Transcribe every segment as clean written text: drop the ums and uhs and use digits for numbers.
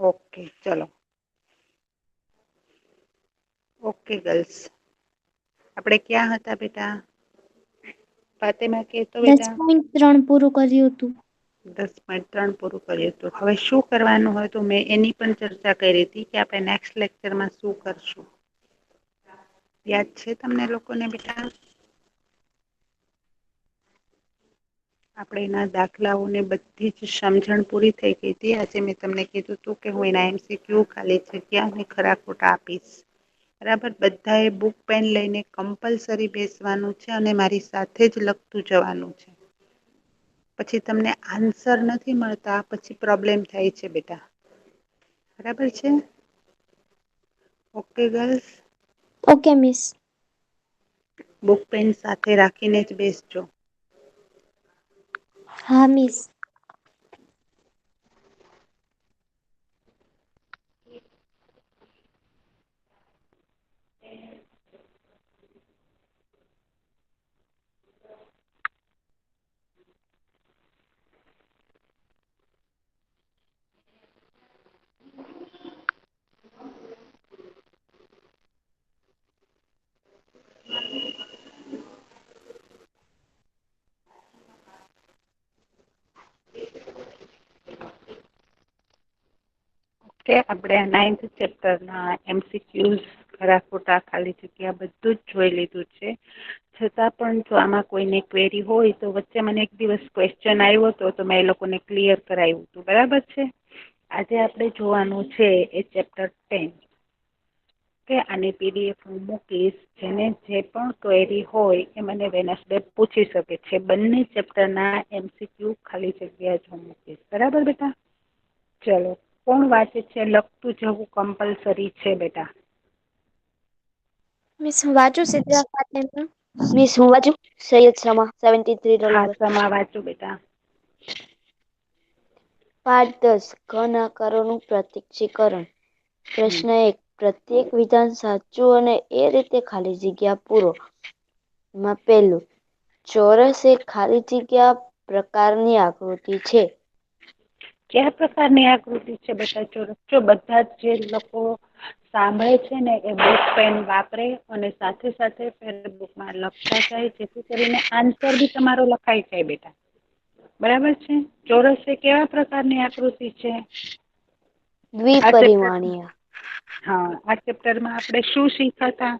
Okay ચલો. Okay girls, આપણે ક્યાં હતા બેટા? ફાતેમા કે તો બેટા 10.3 પૂરું કર્યું હતું. 10.3 પૂરું કર્યું હતું. હવે શું કરવાનું હતું મેં એની પણ ચર્ચા કરી હતી કે આપણે નેક્સ્ટ લેક્ચરમાં શું કરશું. યાદ છે તમને લોકોને બેટા? આપણે એના દાખલાઓને બધી જ સમજણ પૂરી થઈ ગઈ હતી. આજે મેં તમને કીધું તું કે હું એના MCQ ખાલી જગ્યા અને ખરા ખોટા આપીશ. બરાબર, બધાએ બુક પેન લઈને કમ્પલસરી બેસવાનું છે અને મારી સાથે જ લખતું જવાનું છે. પછી તમને આન્સર નથી મળતા પછી પ્રોબ્લેમ થાય છે બેટા. બરાબર છે? Okay girls. Okay miss. Book pen સાથે રાખીને જ બેસજો. હા મિસ. કે આપણે 9th ચેપ્ટરના MCQs ખરા ખોટા ખાલી જગ્યા બધું જ જોઈ લીધું છે. છતાં પણ જો આમાં કોઈને ક્વેરી હોય તો વચ્ચે મને એક દિવસ ક્વેશ્ચન આવ્યો હતો તો મેં એ લોકોને ક્લિયર કરાવ્યું હતું. બરાબર છે? આજે આપણે જોવાનું છે એ ચેપ્ટર 10 કે આની PDF હું મૂકીશ. જેને જે પણ ક્વેરી હોય એ મને વેનસડે પૂછી શકે છે. બંને ચેપ્ટરના MCQ ખાલી જગ્યા જ હું મૂકીશ. બરાબર બેટા? ચલો. કોણ વાંચે છે? લખતું જવું કમ્પલસરી છે બેટા. મિસ હું વાંચું સિદ્ધા ફાતેમા? મિસ હું વાંચું? સૈયદ સમા 73 રોલ હા, નંબર. સમા વાંચો બેટા. પાઠ 10 ઘન આકારોનું પ્રત્યક્ષીકરણ. હમ. પ્રશ્ન 1. પ્રત્યેક વિધાન સાચું અને એ રીતે ખાલી જગ્યા પૂરો. એમાં પહેલું. ચોરસ એક ખાલી જગ્યા પ્રકારની આકૃતિ છે. કયા પ્રકારની આકૃતિ છે બેટા ચોરસ? જો બધા જ જે લોકો સાંભળે છે ને એ બુક પેન વાપરે અને સાથે સાથે બુકમાં લખતા જાય જેથી કરીને આન્સર બી તમારો લખાઈ જાય બેટા. બરાબર છે? ચોરસ એ કેવા પ્રકારની આકૃતિ છે? આ ચેપ્ટર દ્વિપરિમાણીય. હા, આ ચેપ્ટરમાં આપણે શું શીખ્યા હતા?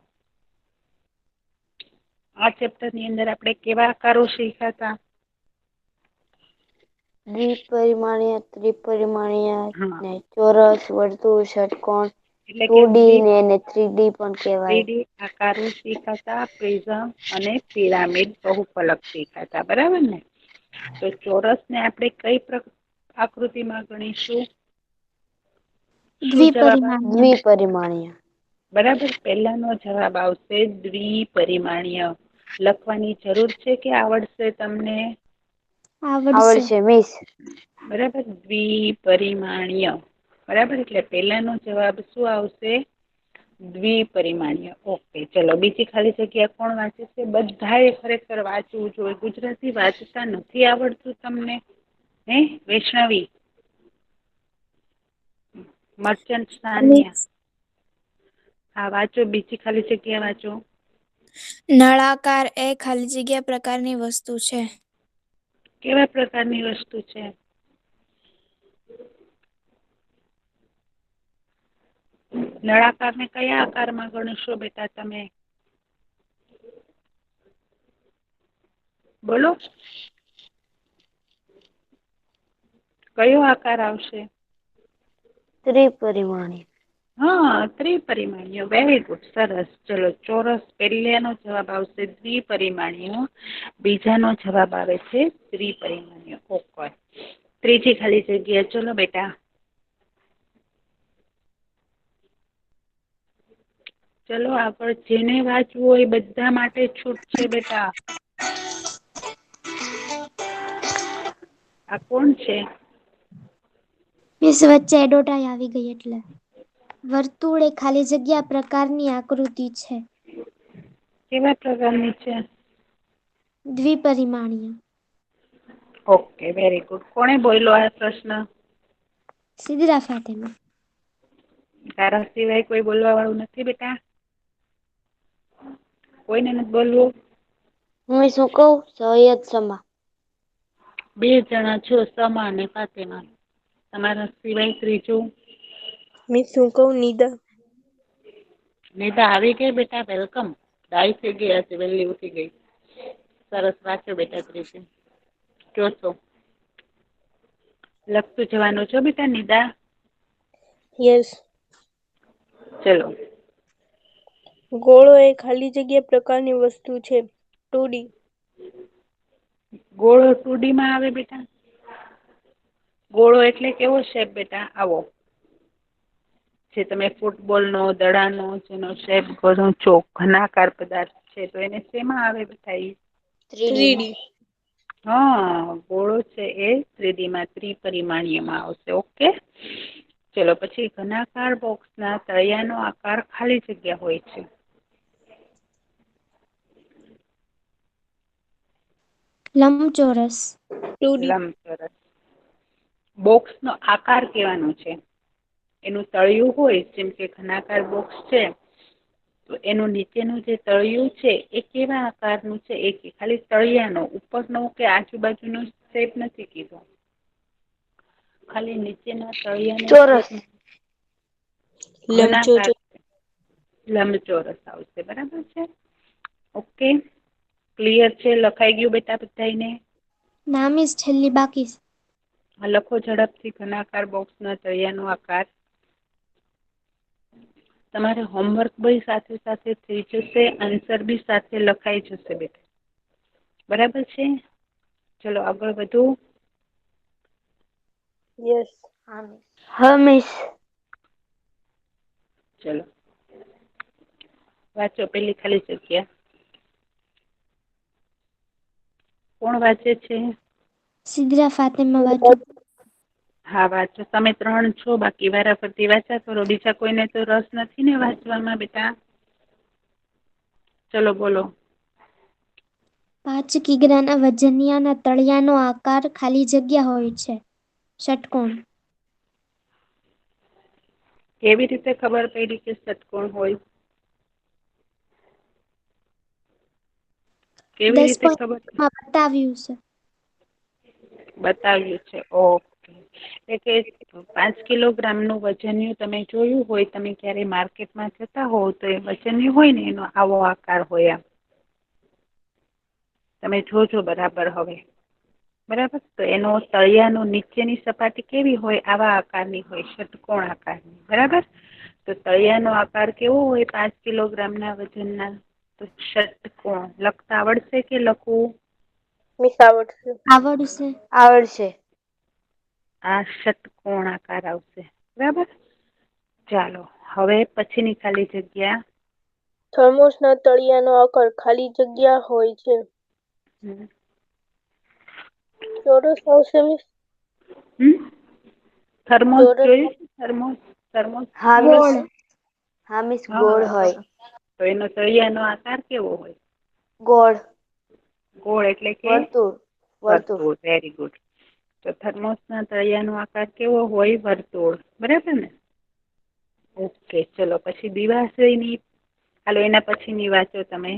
આ ચેપ્ટરની અંદર આપણે કેવા આકારો શીખ્યા હતા? દ્વિપરિમાણીય, ત્રિપરિમાણીય હા ને ચોરસ, વર્તુળ, ષટકોણ, એટલે કે 2D ને એને 3D પણ કહેવાય. 3D આકારો શીખ્યા હતા, પ્રિઝમ અને પિરામિડ બહુફલક શીખ્યા હતા. બરાબર ને? તો ચોરસને આપણે કઈ આકૃતિમાં ગણીશું? શું જવાબ આવશે? દ્વિપરિમાણીય. દ્વિપરિમાણીય. બરાબર, પહેલાનો જવાબ આવશે દ્વિપરિમાણીય. લખવાની જરૂર છે કે આવડશે તમને? આવડશે મિસ. બરાબર, દ્વિપરિમાણીય. બરાબર, એટલે પેલાનો જવાબ શું આવશે? દ્વિપરિમાણીય. ઓકે, ચલો. બીજી ખાલી જગ્યા કોણ વાંચે છે? બધાએ ખરેખર વાંચવું જોઈએ. ગુજરાતી વાંચતા નથી આવડતું તમને? હે વૈષ્ણવી? Merchant miss Sania? હા, વાંચો. બીજી ખાલી જગ્યા વાંચો. નળાકાર એ ખાલી જગ્યા પ્રકારની વસ્તુ છે. કેવા પ્રકારની વસ્તુ છે? નળાકારને કયા આકારમાં ગણશો બેટા તમે? બોલો. કયો આકાર આવશે? ત્રિપરિમાણીય. હા, ત્રિપરિમાણીય. વેરી ગુડ, સરસ. ચલો, ચોરસ પહેલાનો જવાબ આવશે દ્વિપરિમાણીય. બીજાનો જવાબ આવે છે ત્રિપરિમાણીય. ઓકે. ત્રીજી ખાલી જગ્યા ચલો બેટા. ચલો આગળ. જેને વાંચવું હોય બધા માટે છૂટ છે બેટા. આ કોણ છે? મિસ વચ્ચે એડોટાઈ આવી ગઈ એટલે. વર્તુળ એ ખાલી જગ્યા પ્રકારની આકૃતિ છે. કેવા પ્રકારની છે? દ્વિપરિમાણીય. Okay, very good. કોણે બોલ્યો આ પ્રશ્ન? સિદ્ધા ફાતેમા. તારા સિવાય કોઈ બોલવા વાળું નથી બેટા? કોઈને નથી બોલવું? હું શું કહું? સૈયદ સમા. 2 જણા છો, સમા અને ફાતેમા. તમારા સિવાય ત્રીજું? મેં શું કહું? નિદા. નિદા આવી ગઈ બેટા, વેલકમ. ડાઈ થઈ ગઈ હશે, વહેલી ઉઠી ગઈ. સરસ વાંચો બેટા ત્રીજું. ચોથું લખતું જવાનું છો બેટા નિદા? યસ. ચલો. ગોળો એ ખાલી જગ્યા પ્રકારની વસ્તુ છે. 2D. ગોળો 2D માં આવે બેટા? ગોળો એટલે કેવો શેપ બેટા? આવો જે તમે ફૂટબોલનો, દડાનો જેનો શેપ ઘનાકાર પદાર્થ છે, તો એને શેમાં આવે બેટા ઈ? 3D. હા, ગોળો છે એ 3D માં, ત્રિપરિમાણીયમાં આવશે. ઓકે. ચલો, પછી ઘનાકાર બોક્સના તળિયાનો આકાર ખાલી જગ્યા હોય છે. લંબચોરસ. 2D. લંબચોરસ. બોક્સનો આકાર કહેવાનો છે. એનું તળિયું હોય, જેમ કે ઘનાકાર બોક્સ છે, તો એનું નીચેનું જે તળિયું છે એ કેવા આકારનું છે? એ ખાલી તળિયાનો, ઉપરનો કે આજુબાજુનો શેપ નથી કીધો. ખાલી નીચેના તળિયાનો શેપ. ચોરસ. ઘનાકાર. લંબચોરસ. લંબચોરસ આવશે. બરાબર છે? ઓકે. ક્લિયર છે? લખાઈ ગયું બેટા બધાયને? નામ ઇસ છેલ્લી બાકી. લખો ઝડપથી. ઘનાકાર બોક્સના તળિયાનો આકાર. તમારે હોમવર્ક બી સાથે સાથે થઈ જશે, આન્સર બી સાથે લખાઈ જશે બેટા. બરાબર છે? ચલો આગળ વધું. યસ. હા મિસ. ચલો વાંચો પેલી ખાલી જગ્યા. કોણ વાંચે છે? સિદ્રા ફાતિમા વાંચો. હા વાંચો. તમે 3 છો, બાકી વારાફરતી વાંચ્યા કરો. બીજા કોઈને તો રસ નથી ને વાંચવામાં બેટા? ચલો બોલો. 5 કિગ્રાના વજનિયાના તળિયાનો આકાર ખાલી જગ્યા હોય છે. ષટકોણ. કેવી રીતે ખબર પડી કે ષટકોણ હોય? કેવી રીતે ખબર? 10.માં બતાવ્યું છે. બતાવ્યું છે. ઓકે. એટલે કે 5 કિલોગ્રામનું વજનિયું તમે જોયું હોય, તમે ક્યારે માર્કેટમાં જતા હોવ તો એ વજનિયું હોય ને એનો આવો આકાર હોય. આમ તમે જોજો બરાબર હવે. બરાબર? તો એનો તળિયાનો નીચેની સપાટી કેવી હોય? આવા આકારની હોય, ષટકોણ આકારની. બરાબર? તો તળિયાનો આકાર કેવો હોય 5 કિલોગ્રામના વજનના? તો ષટકોણ. લખતા આવડશે કે લખવું? મિસ આવડશે. આવડશે. આવડશે. આ ષટકોણ આકાર આવશે. બરાબર? ચાલો હવે પછીની ખાલી જગ્યા. થર્મોસના તળિયાનો આકાર ખાલી જગ્યા હોય છે. ચોરસ આવશે મિસ? થર્મોસ ચોરસ. જોયું છે? થર્મોસ. થર્મોસ હા મિસ. ગોળ. હા મિસ, ગોળ હા હોય. તો એનો તળિયાનો આકાર કેવો હોય? ગોળ. ગોળ એટલે કે વર્તુળ. વર્તુળ. વર્તુળ. Very good. તો થર્મોસના તળિયાનો આકાર કેવો હોય? વર્તુળ. બરાબર ને? ઓકે. ચલો પછી દિવાસળીની. હાલો એના પછીની વાંચો તમે.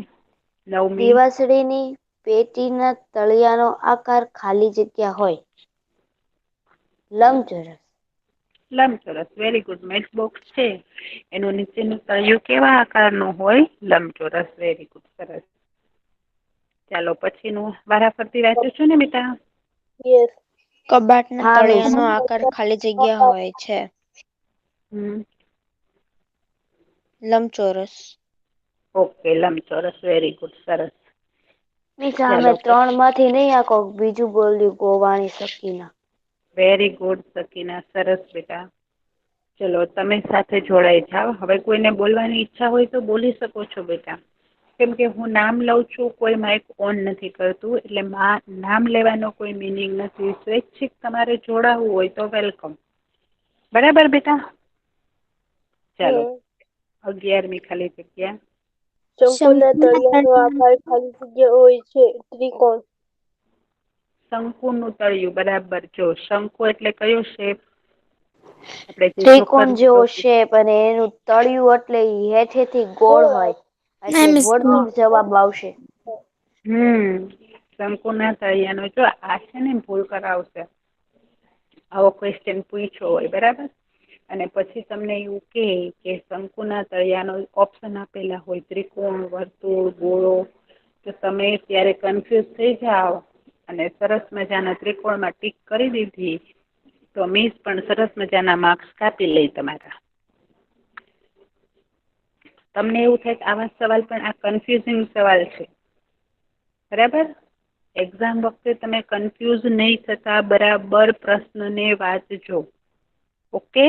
9મી. દિવાસળીની પેટીના તળિયાનો આકાર ખાલી જગ્યા હોય. લંબચોરસ. લંબચોરસ. Very good. મેચ બોક્સ છે એનું નીચેનું તળિયું કેવા આકારનું હોય? લંબચોરસ. Very good. સરસ. ચાલો પછીનું વારાફરતી વાંચો છો ને બેટા? યસ. કબાટના હા મિસ. તળિયાનો આકાર ખાલી જગ્યા હોય છે. લંબચોરસ. ઓકે. લંબચોરસ. Very good. સરસ. મિસ અમે ચાલો 3 માંથી નહીં, આ કોક બીજું બોલ્યું. ગોવાણી સકીના. Very good Sakina. સરસ બેટા. ચલો તમે સાથે જોડાઈ જાઓ. હવે કોઈને બોલવાની ઈચ્છા હોય તો બોલી શકો છો બેટા. કેમ કે હું નામ લઉં છું, કોઈ માઇક ઓન નથી કરતું, એટલે નામ લેવાનો કોઈ મિનિંગ નથી. સ્વૈચ્છિક તમારે જોડાવવું હોય તો વેલકમ. બરાબર બેટા? ચાલો 11મી ખાલી જગ્યા. શંકુના શંકુના તળિયાનો આકાર ખાલી જગ્યા હોય છે. ત્રિકોણ. શંકુનું તળિયું. બરાબર. જો શંકુ એટલે કયો શેપ? આપણે જે ત્રિકોણ જોકર જેવો શેપ અને એનું તળિયું એટલે હેઠેથી ગોળ હોય ના એટલે મિસ વર્તુળ જવાબ આવશે. શંકુના તળિયાનો જો આ છે ને ભૂલ કરાવશે. આવો ક્વેશ્ચન પૂછ્યો હોય બરાબર. અને પછી તમને એવું કે શંકુના તળિયાનો ઓપ્શન આપેલા હોય ત્રિકોણ, વર્તુળ, ગોળો, તો તમે ત્યારે કન્ફ્યુઝ થઈ જાઓ અને સરસ મજાના ત્રિકોણમાં ટીક કરી દીધી તો મિસ પણ સરસ મજાના માર્ક્સ કાપી લે તમારા. તમને એવું થાય કે આવા સવાલ પણ આ કન્ફ્યુઝિંગ સવાલ છે બરાબર. એક્ઝામ વખતે તમે કન્ફ્યુઝ નહીં થતા બરાબર પ્રશ્નને વાંચજો. ઓકે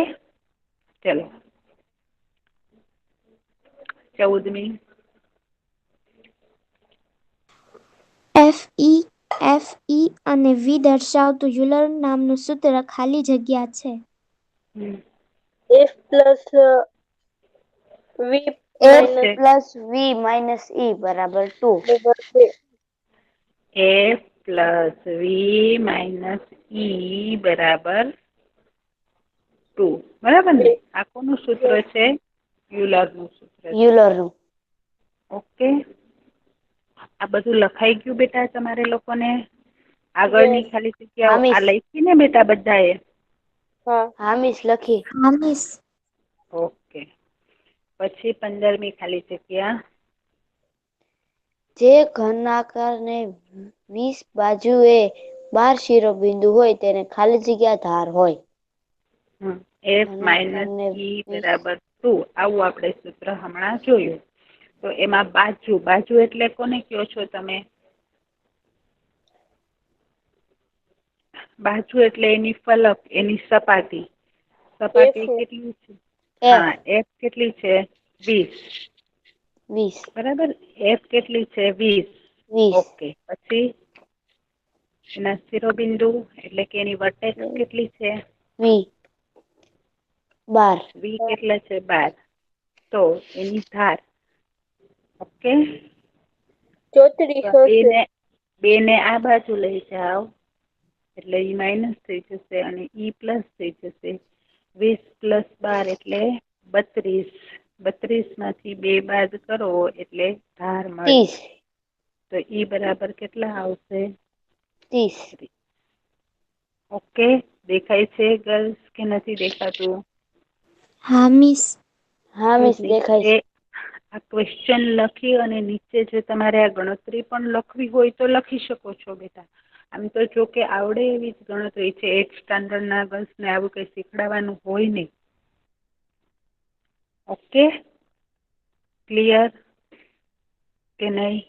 ચલો 14મી એફ ઈ અને વી દર્શાવતું યુલર નામનું સૂત્ર ખાલી જગ્યા છે. F plus V F minus plus V minus E બરાબર 2. બરાબર 2. F plus V minus E બરાબર 2 બરાબર ને. આ કોનું સૂત્ર છે? યુલરનું સૂત્ર છે. યુલરનું. ઓકે આ બધું લખાઈ ગયું બેટા તમારે લોકોને? આગળની ખાલી હા જગ્યાઓ આ મિસ. લખી ને બેટા બધાએ? હા મિસ લખી. હા મિસ. ઓકે પછી 15મી ખાલી જગ્યા. જે ઘનાકારને 20 બાજુએ 12 શિરોબિંદુ હોય તેને ખાલી જગ્યા ધાર હોય. F માઇનસ ઘનાકારને ઈ 20 બરાબર 2 આવું આપણે સૂત્ર હમણાં જોયું. તો એમાં બાજુ એટલે કોને કહો છો તમે? બાજુ એટલે એની ફલક, એની સપાટી. સપાટી F કેટલી છે? F હા F કેટલી છે? 20 20 બરાબર. F કેટલી છે? 20. 20 ઓકે પછી એના શિરોબિંદુ એટલે કે એની વર્ટેક્ષ કેટલી છે? વી 12 વી કેટલા છે? 12. તો એની ધાર ઓકે 34 તો હશે. બેને આ બાજુ લઈ જાઓ એટલે ઈ માઇનસ થઈ જશે અને ઈ પ્લસ થઈ જશે. 20 પ્લસ 12 એટલે 32. 32 માંથી 2 બાદ કરો એટલે ધાર મળે. 30 તો ઈ બરાબર કેટલા આવશે? 30. ઓકે દેખાય છે ગર્લ્સ કે નથી દેખાતું? હા મિસ. હા મિસ દેખાય નીચે છે. આ ક્વેશ્ચન લખી અને નીચે જો તમારે આ ગણતરી પણ લખવી હોય તો લખી શકો છો બેટા. આમ તો જો કે આવડે એવી જ ગણતરી છે. 8th સ્ટાન્ડર્ડના ગર્લ્સને આવું કંઈ શીખડાવવાનું હોય નહીં. ઓકે ક્લિયર કે નહીં?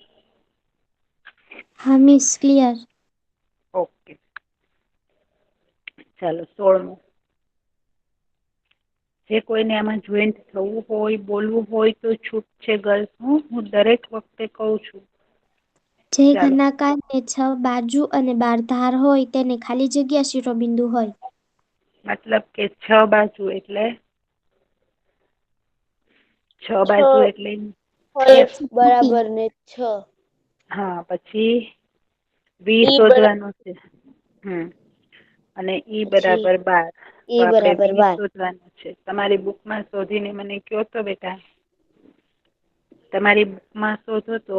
હા મિસ ક્લિયર. ઓકે ચાલો 16મું. જે કોઈને આમાં જોઈન્ટ થવું હોય બોલવું હોય તો છૂટ છે ગર્લ્સ. હું દરેક વખતે કહું છું. જે ચાલો ઘનાકારને 6 બાજુ અને 12 ધાર હોય તેને ખાલી જગ્યા શિરોબિંદુ હોય. મતલબ કે 6 બાજુ એટલે 6 બાજુ એટલે F બરાબર ને 6. હા પછી વી E શોધવાનું છે. અને ઈ પછી બરાબર 12. તો E આપણે બરાબર વી 12. શોધવાનું છે. તમારી બુકમાં શોધીને મને કહો તો બેટા. તમારી બુકમાં શોધો તો.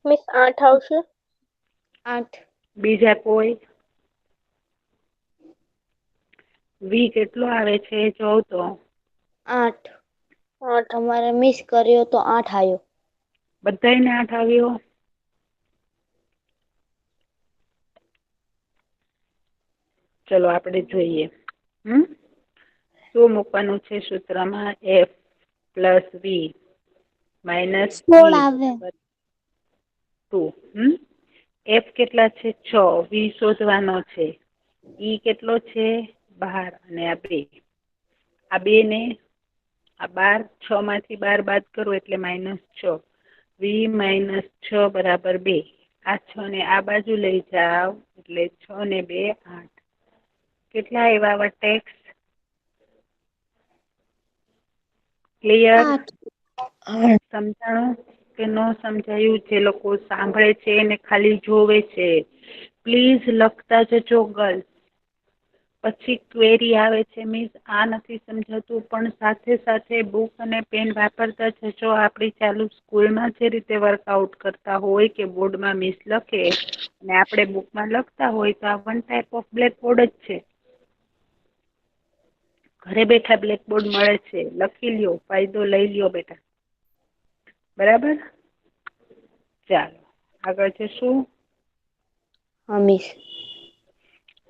મિસ 8 આવશે. 8. બીજા કોઈ? વી કેટલો આવે છે જોવ તો. 8. 8. તમારે મિસ કર્યો તો 8 આવ્યો. બધાયને 8 આવ્યો? ચલો આપણે જોઈએ. શું મૂકવાનું છે સૂત્રમાં? F પ્લસ વી માઇનસ 16 ઈ આવે. બરાબર 2. F કેટલા છે? 6. વી શોધવાનો છે. ઈ કેટલો છે? 12 અને આ 2. આ 2 ને આ 12 6 માંથી 12 બાદ કરો એટલે -6. વી માઇનસ 6 બરાબર 2. આ 6 ને આ બાજુ લઈ જાઓ એટલે 6 ને 2 8. કેટલા આવ્યા વર્ટેક્ષ? ક્લિયર? 8. સમજાણું કે ન સમજાયું? જે લોકો સાંભળે છે એને ખાલી જોવે છે. પ્લીઝ લખતા જજો ગર્લ્સ. પછી ક્વેરી આવે છે મીન્સ આ નથી સમજાતું પણ સાથે સાથે બુક અને પેન વાપરતા જજો. આપણી ચાલુ સ્કૂલમાં જે રીતે વર્કઆઉટ કરતા હોય કે બોર્ડમાં મિસ લખે અને આપણે બુકમાં લખતા હોય તો આ વન ટાઈપ ઓફ બ્લેકબોર્ડ જ છે. ઘરે બેઠા બ્લેકબોર્ડ મળે છે, લખી લ્યો, ફાયદો લઈ લ્યો બેટા. બરાબર, ચાલો આગળ જશું. હા મિસ.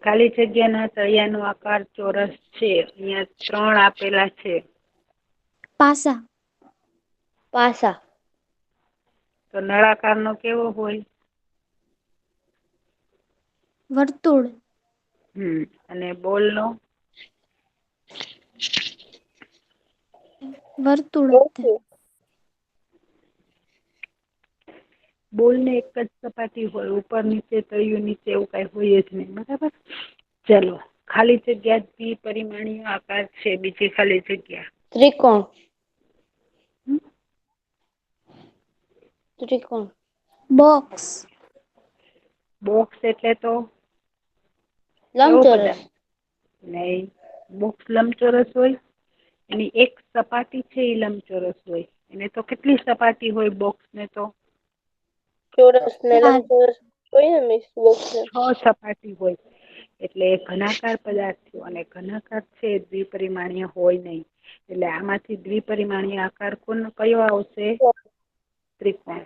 ખાલી જગ્યાના તળિયાનો આકાર ચોરસ છે. અહીંયા 3 આપેલા છે. પાસા. પાસા. તો નળાકારનો કેવો હોય? વર્તુળ. અને બોલનો? વર્તુળ જ. બોલને એક જ સપાટી હોય, ઉપર નીચે તળિયું નીચે એવું કાંઈ હોય જ નહીં. બરાબર, ચલો. ખાલી જગ્યા દ્વિપરિમાણીય આકાર છે. બીજી ખાલી જગ્યા ત્રિકોણ. ત્રિકોણ. બોક્સ. બોક્સ એટલે તો કેવો લંબચોરસ. પદાર્થ? નહીં, બોક્સ લંબચોરસ હોય? એની એક સપાટી છે એ લંબચોરસ હોય. એને તો કેટલી સપાટી હોય બોક્સને? તો ચોરસ ને 4. લંબચોરસ હોય ને મિસ બોક્સ ને. 6 સપાટી હોય. એટલે ઘનાકાર પદાર્થ થયો અને ઘનાકાર છે દ્વિપરિમાણીય હોય નહીં. એટલે આમાંથી દ્વિપરિમાણીય આકાર કયો આવશે? ત્રિકોણ.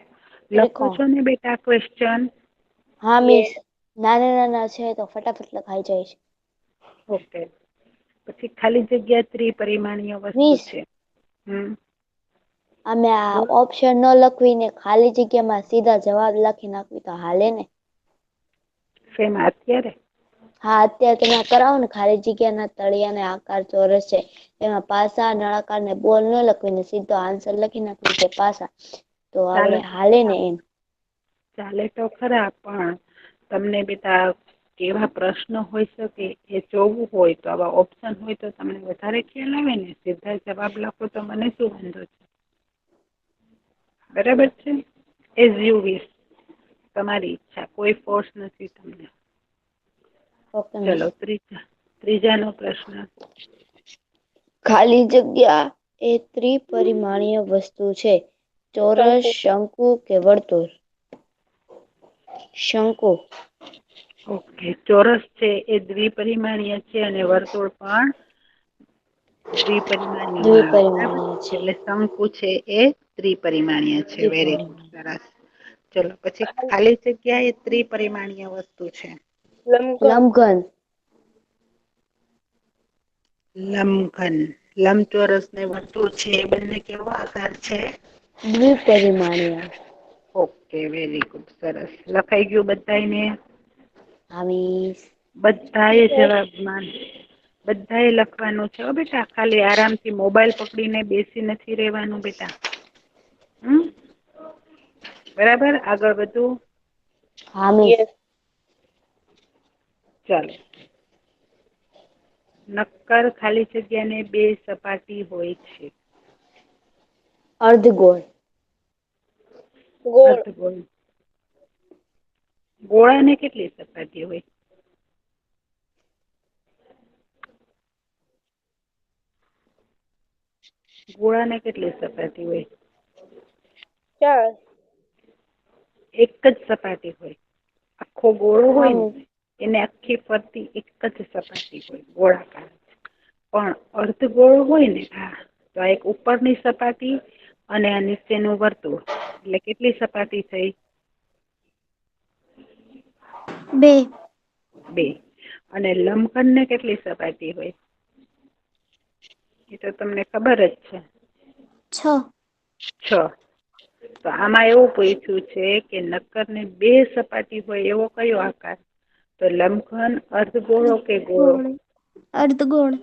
લખો ત્રિકોણ. છો ને બેટા ક્વેશ્ચન? હા મિસ. નાના નાના છે તો ફટાફટ લખાઈ જાય છે. ઓકે. પછી ખાલી જગ્યા ત્રિપરિમાણીય વસ્તુ મિસ છે. અમે આ ઓપ્શન ન લખવીને ખાલી જગ્યામાં સીધા જવાબ લખી નાખવી તો હાલે ને? શેમાં અત્યારે? હા, અત્યારે તમે કરાવો ને ખાલી જગ્યાના તળિયાને આકાર ચોરસ છે. એમાં પાસા, નળાકાર ને બોલ ન લખવીને સીધો આન્સર લખી નાખવી કે પાસા. તો ચાલે આપણે હાલે ને એમ. ચાલે તો ખરા, પણ તમને બેટા કેવા પ્રશ્ન હોઈ શકે એ જોવું હોય તો આવા ઓપ્શન હોય તો તમને વધારે ખ્યાલ આવે ને. સીધા જવાબ લખો તો મને શું વાંધો છે? બરાબર છે? As you wish. તમારી ઈચ્છા, કોઈ ફોર્સ નથી તમને. Okay miss. ચલો, ત્રીજાનો પ્રશ્ન. ખાલી જગ્યા એ ત્રિપરિમાણીય વસ્તુ છે. ચોરસ, શંકુ. શંકુ કે વર્તુળ? શંકુ. ઓકે. ચોરસ છે એ દ્વિપરિમાણીય છે અને વર્તુળ પણ દ્વિપરિમાણીય. બરાબર, દ્વિપરિમાણીય છે. એટલે શંકુ છે એ ત્રિપરિમાણીય છે. વેરી ગુડ, ત્રિપરિમાણીય. સરસ. ચલો, પછી ખાલી જગ્યા એ ત્રિપરિમાણીય વસ્તુ છે. લંબઘન. લંબઘન. લંબઘન. લંબચોરસ ને વર્તુળ છે એ બંને કેવો આકાર છે? દ્વિપરિમાણીય. ઓકે, વેરી ગુડ, સરસ. લખાઈ ગયું બધાયને? હા મિસ. બધાએ જવાબમાં બધાએ લખવાનું છે હો બેટા. ખાલી આરામથી મોબાઈલ પકડીને બેસી નથી રહેવાનું બેટા. બરાબર, આગળ વધું? હા મિસ. યસ. ચાલો. નક્કર ખાલી જગ્યાને 2 સપાટી હોય છે. અર્ધગોળ. ગોળ. અર્ધગોળ. ગોળાને કેટલી સપાટી હોય? ગોળાને કેટલી સપાટી હોય? 4. એક જ સપાટી હોય. આખો ગોળો હા હોય ને મિસ. એને આખી ફરતી એક જ સપાટી હોય, ગોળાકાર. પણ અર્ધગોળ હોય ને, તો આ એક ઉપરની સપાટી અને આ નીચેનું વર્તુળ. એટલે કેટલી સપાટી થઈ? 2. 2. અને લંબઘનને કેટલી સપાટી હોય? એ તો તમને ખબર જ છે. 6. 6. તો આમાં એવું પૂછ્યું છે કે નક્કરને 2 સપાટી હોય એવો કયો આકાર? તો લંબઘન, અર્ધગોળો કે ગોળો? અર્ધગોળ.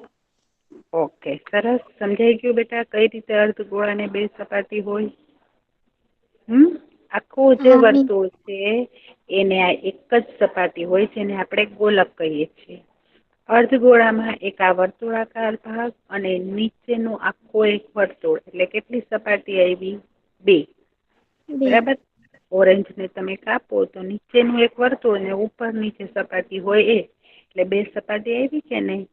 ઓકે, સરસ. સમજાઈ ગયું બેટા કઈ રીતે અર્ધગોળાને 2 સપાટી હોય? આખું જે હા મિસ. વર્તુળ છે એને આ એક જ સપાટી હોય જેને આપણે ગોલક કહીએ છીએ. અર્ધગોળામાં એક આ વર્તુળાકાર ભાગ અને નીચેનો આખો એક વર્તુળ. એટલે કેટલી સપાટી આવી? 2. 2. બરાબર. ઓરેન્જ ને તમે કાપો તો નીચેનું એક વર્તુળ ને ઉપર નીચે સપાટી હોય એ. એટલે 2 સપાટી આવી કે નહીં?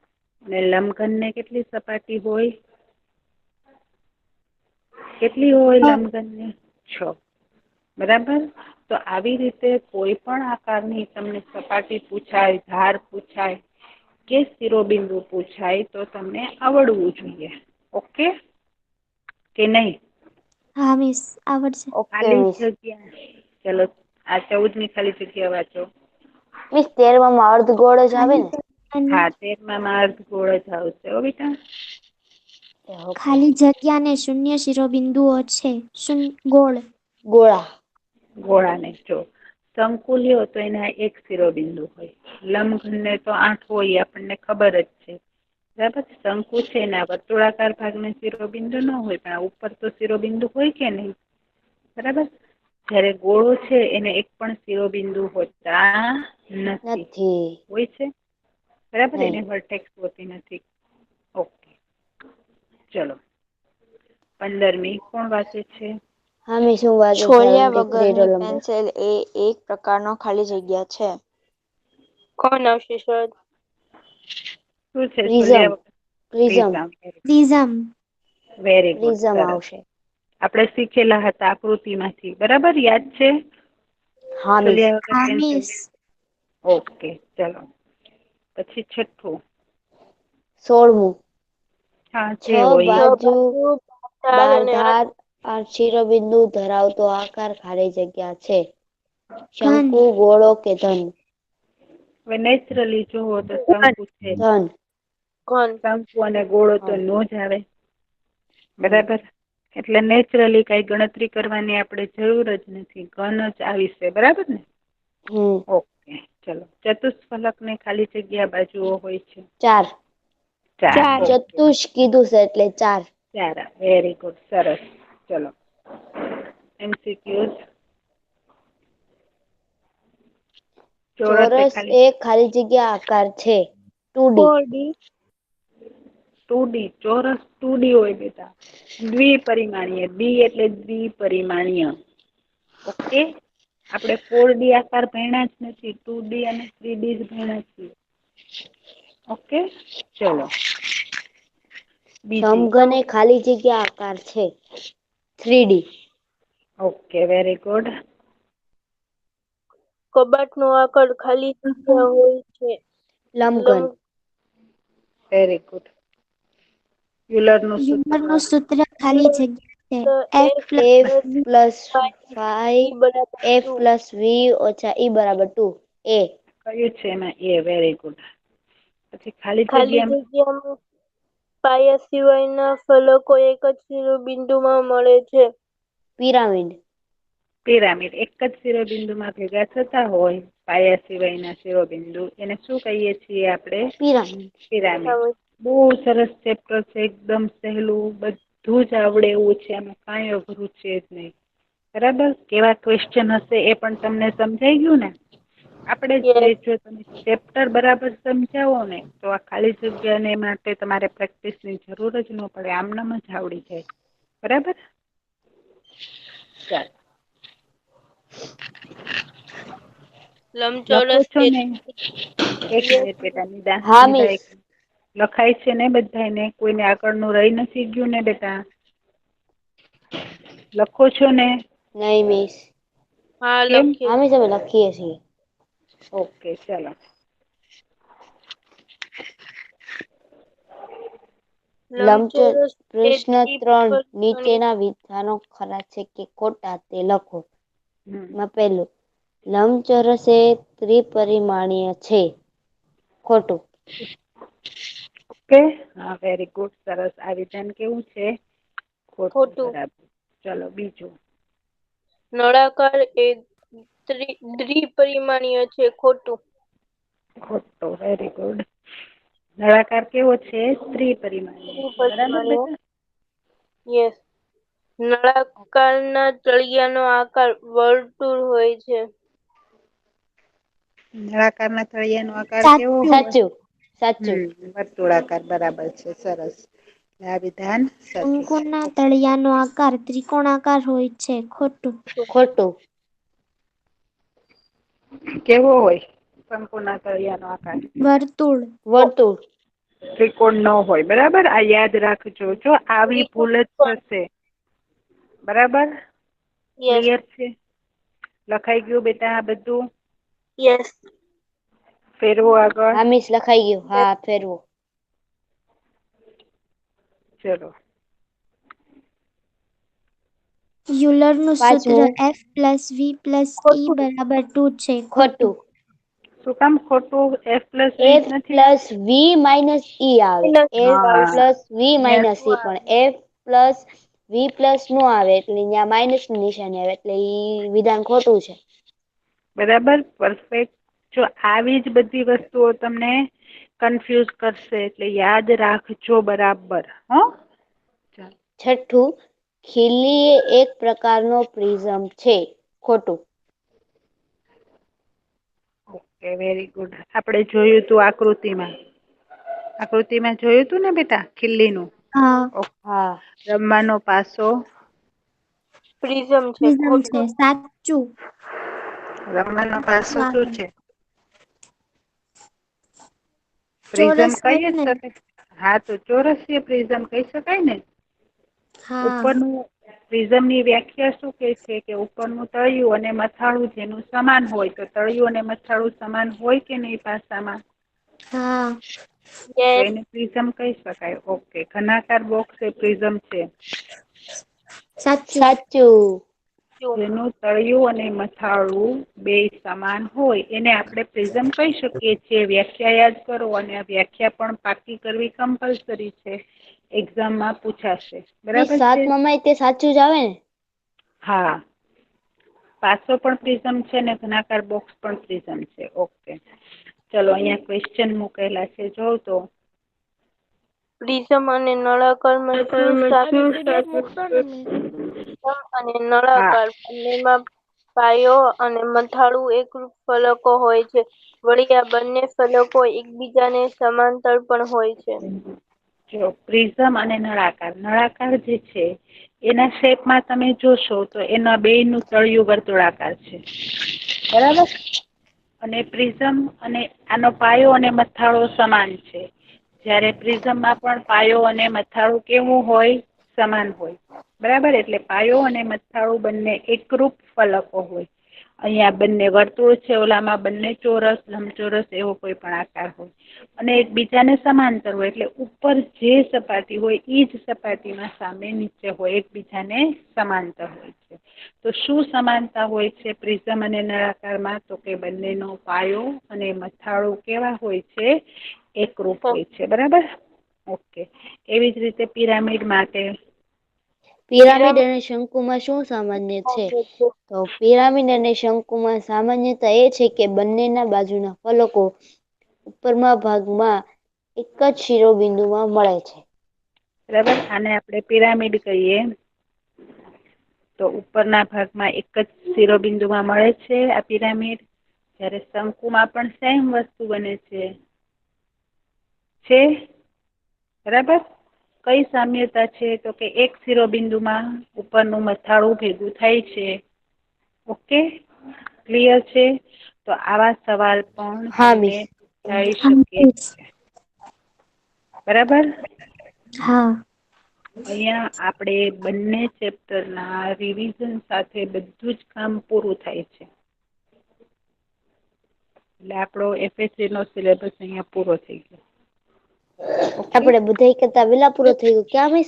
અને લંબઘનને કેટલી સપાટી હોય? કેટલી હોય લંબઘનને? 6. બરાબર. તો આવી રીતે કોઈ પણ આકારની તમને સપાટી પૂછાય, ધાર પૂછાય કે શિરોબિંદુ પૂછાય તો તમને આવડવું જોઈએ. ઓકે કે નહીં? હા મિસ, આવડશે. ઓકે ખાલી મિસ. જગ્યા. ચલો આ 14મી ખાલી જગ્યા વાંચો. મિસ 13માં અર્ધગોળ જ આવે ને? હા, 13માં અર્ધગોળ જ આવશે હો બેટા. ઓકે. ખાલી જગ્યા ને શૂન્ય શિરોબિંદુઓ છે. ગોળ. ગોળા. ગોળાને જો શંકુ લ્યો તો એના 1 શિરોબિંદુ હોય. લંબઘનને તો 8 હોય, આપણને ખબર જ છે. બરાબર. શંકુ છે એના વર્તુળાકાર ભાગને શિરોબિંદુ ન હોય, પણ ઉપર તો શિરોબિંદુ હોય કે નહીં? બરાબર. જ્યારે ગોળો છે એને 1 પણ શિરોબિંદુ હોતા નથી. હોય છે? બરાબર. નહીં. એને વર્ટેક્ષ હોતી નથી. ઓકે ચલો 15મી કોણ વાંચે છે? હા મિસ, હું વાંચું છું. છોડ્યા 73 રોલ વગરની નંબર. પેન્સિલ એ એક પ્રકારનો ખાલી જગ્યા છે. કોણ આવશે સર? શું છે? પ્રિઝમ. છોલ્યા prism. Prism. Very good. Prism સરસ. આવશે. આપણે શીખેલા હતા આકૃતિમાંથી. બરાબર. યાદ છે? હા મિસ. છોલ્યા વગર હા પેન્સિલ. મિસ. ઓકે ચલો પછી 6થું. 16મું. હા, 6 જે હોય. બાજુ ધાર અને 12 ધાર શિરોબિંદુ ધરાવતો આકાર ખાલી જગ્યા છે. ઘન. શંકુ, ગોળો કે ધન? હવે નેચરલી જુઓ તો શંકુ છે. ધન. કોણ? શંકુ અને ગોળો તો ધન. નો જ આવે. બરાબર. એટલે નેચરલી કઈ ગણતરી કરવાની આપણે જરૂર જ નથી. ઘન જ આવીશે. બરાબર ને? હમ. ઓકે ચલો. ચતુષ્ફલક ને ખાલી જગ્યા બાજુઓ હોય છે? 4. 4. ઓકે. ચતુષ કીધું છે એટલે 4. 4. Very good. સરસ. ચલો MCQs. ચોરસ એક ખાલી જગ્યા આકાર છે. 2D. 4D. 2D. ચોરસ 2D હોય બેટા. દ્વિપરિમાણીય. ડી એટલે દ્વિપરિમાણીય. ઓકે. આપણે 4D આકાર ભણ્યા જ નથી. 2D અને 3D જ ભણ્યા છીએ. ઓકે ચલો બીજી. સમઘન એ ખાલી જગ્યા આકાર છે. 3D. Okay very good. કબાટનો આકાર ખાલી જગ્યા હોય છે. લંબઘન. Very good. યુલરનું સૂત્ર. યુલરનું સૂત્ર ખાલી જગ્યા છે. F F + પ્લસ E બરાબર 5 F 2. પ્લસ V ઓછા E બરાબર 2. A. કયું છે એમાં? એ. Very good. પછી ખાલી ખાલી જગ્યા જગ્યામાં પાયા સિવાયના ફલકો એક જ શિરોબિંદુમાં મળે છે. પિરામિડ. પિરામિડ. એક જ શિરોબિંદુમાં ભેગા થતા હોય પાયા સિવાયના શિરોબિંદુ એને શું કહીએ છીએ આપણે? પિરામિડ. પિરામિડ. બહુ સરસ ચેપ્ટર છે. એકદમ સહેલું. બધું જ આવડે એવું છે. આમાં કાંઈ અઘરું છે જ નહીં. બરાબર. કેવા ક્વેશ્ચન હશે એ પણ તમને સમજાઈ ગયું ને? આપણે જે Yes. જો તમે ચેપ્ટર બરાબર સમજાવો ને તો આ ખાલી જગ્યાને માટે તમારે પ્રેક્ટિસની જરૂર જ ન પડે. આમનામ જ આવડી જાય. બરાબર. ચાલો લખો લંબચોરસ છો કે ને? એક મિનિટ બેટા. નિદા હા નિદા મિસ. એક લખાય છે ને બધાને? કોઈને આગળનું રહી નથી ગયું ને બેટા? લખો છો ને? નહીં મિસ. હા કેમ? લખીએ. હા મિસ અમે લખીએ છીએ. ઓકે ચાલો. લંબચોરસ. લંબચોરસ એ પ્રશ્ન 3 દ્વિપરિમાણીય નીચેના વિધાનો ખરા છે કે ખોટા તે લખો. હમ. માં પહેલું લંબચોરસ એ ત્રિપરિમાણીય છે. ખોટું. ઓકે. હા વેરી ગુડ. સરસ. આ વિધાન કેવું છે? ખોટું. ખોટું. બરાબર. ચલો બીજું. નળાકાર એ દ્વિપરિમાણીય છે. ખોટું. ખોટું. Very good. નળાકાર કેવો છે? ત્રિપરિમાણીય છે. બરાબર ત્રિપરિમાણીય. બેટા? યસ. નળાકારના તળિયાનો આકાર વર્તુળ હોય છે. નળાકારના તળિયાનો આકાર કેવો સાચું. હોય? સાચું. સાચું. વર્તુળાકાર. બરાબર છે. સરસ. આ વિધાન સાચું છે. શંકુના તળિયાનો આકાર ત્રિકોણાકાર હોય છે. ખોટું. ખોટું. કેવો હોય? શંકુના તળિયાનો આકાર વર્તુળ. વર્તુળ. ત્રિકોણ ન હોય. બરાબર, આ યાદ રાખજો. જો આવી ભૂલ જ થશે. બરાબર, યસ ક્લિયર છે? લખાઈ ગયું બેટા આ બધું? યસ ફેરવો આગળ. હા મિસ, લખાઈ ગયું. હા, ફેરવો. ચલો. યુલરનું સૂત્ર પાંચમું. F+V+E બરાબર 2 છે. ખોટું. ખોટું. શું કામ ખોટું? F+V F નથી? પ્લસ વી માઇનસ ઈ આવે. F હા પ્લસ વી યસ. માઇનસ ઈ, પણ F પ્લસ વી પ્લસ નો આવે એટલે અહીંયા માઇનસ ની નિશાની આવે એટલે ઈ વિધાન ખોટું છે. બરાબર, પરફેક્ટ. જો આવી જ બધી વસ્તુઓ તમને કન્ફ્યુઝ કરશે એટલે યાદ રાખજો બરાબર. હો. ચાલો. છઠ્ઠું, ખીલી એ એક પ્રકારનો પ્રિઝમ છે. ખોટું. Okay, very good. આપણે જોયું તું આકૃતિમાં. આકૃતિમાં જોયું તું ને બેટા ખીલીનું? હા. હા. રમવાનો પાસો પ્રિઝમ છે. પ્રિઝમ છે. ખોટું. સાચું. રમવાનો પાસો શું છે? પ્રિઝમ ચોરસ કહી હોય જ ને. શકાય. હા, તો ચોરસીય પ્રિઝમ કહી શકાય ને. હા. ઉપરનું પ્રિઝમની વ્યાખ્યા શું કે છે કે ઉપરનું તળિયું અને મથાળું જેનું સમાન હોય. તો તળિયું અને મથાળું સમાન હોય કે નહીં પાસામાં? હા. તો યસ એને પ્રિઝમ કહી શકાય. ઓકે, ઘનાકાર બોક્સ એ પ્રિઝમ છે. સાચું. સાચું. જેનું તળિયું અને મથાળું બે સમાન હોય એને આપણે પ્રિઝમ કહી શકીએ છીએ. વ્યાખ્યા યાદ કરો, અને આ વ્યાખ્યા પણ પાકી કરવી કમ્પલસરી છે. એક્ઝામમાં પૂછાશે. મિસ, બરાબર છે? સાતમામાં તે સાચું જ આવે ને? હા, પાસો પણ પ્રિઝમ છે ને ઘનાકાર બોક્સ પણ પ્રિઝમ છે. ઓકે, ચલો અહીંયા ક્વેશ્ચન મૂકેલા છે, જોઉં તો. પ્રિઝમ અને નળાકારમાં શું સામ્ય છે? પ્રિઝમ અને હા, નળાકાર બંનેમાં પાયો અને મથાળું એકરૂપ ફલકો હોય છે. વળી આ બંને ફલકો એકબીજાને સમાંતર પણ હોય છે. જો પ્રિઝમ અને નળાકાર. નળાકાર જે છે એના શેપમાં તમે જોશો તો એના બેયનું તળિયું વર્તુળાકાર છે. બરાબર, અને પ્રિઝમ અને આનો પાયો અને મથાળો સમાન છે. જ્યારે પ્રિઝમમાં પણ પાયો અને મથાળું કેવું હોય? સમાન હોય. બરાબર, એટલે પાયો અને મથાળું બંને એકરૂપ ફલકો હોય. અહીંયા બંને વર્તુળ છે, ઓલામાં બંને ચોરસ, લંબચોરસ એવો કોઈ પણ આકાર હોય. અને એકબીજાને સમાંતર હોય એટલે ઉપર જે સપાટી હોય એ જ સપાટીમાં સામે નીચે હોય, એકબીજાને સમાંતર હોય છે. તો શું સમાનતા હોય છે પ્રિઝમ અને નળાકારમાં? તો કે બંનેનો પાયો અને મથાળું કેવા હોય છે? એકરૂપ હોય છે. બરાબર, ઓકે. એવી જ રીતે પિરામિડ માટે. પિરામિડ અને શંકુમાં શું સામાન્ય છે? તો પિરામિડ અને શંકુમાં સામાન્યતા એ છે કે બંનેના બાજુના ફલકો ઉપરના ભાગમાં એક જ શિરોબિંદુમાં મળે છે. બરાબર, આને આપણે પિરામિડ કહીએ. તો ઉપરના ભાગમાં એક જ શિરોબિંદુમાં મળે છે આ પિરામિડ. જ્યારે શંકુમાં પણ સેમ વસ્તુ બને છે. બરાબર, કઈ સામ્યતા છે? તો કે એક શિરોબિંદુમાં ઉપરનું મથાળું ભેગું થાય છે. ઓકે, ક્લિયર છે? તો આવા સવાલ પણ હા તમને મિસ. પૂછાઈ શકે હા. છે. બરાબર, હા. અહીંયા આપણે બંને ચેપ્ટરના રિવિઝન સાથે બધું જ કામ પૂરું થાય છે. એટલે આપણો FSC નો સિલેબસ અહીંયા પૂરો થઈ ગયો. ઓકે, આપણે બધા કરતા વેલા પૂરો થઈ ગયો. ક્યાં મિસ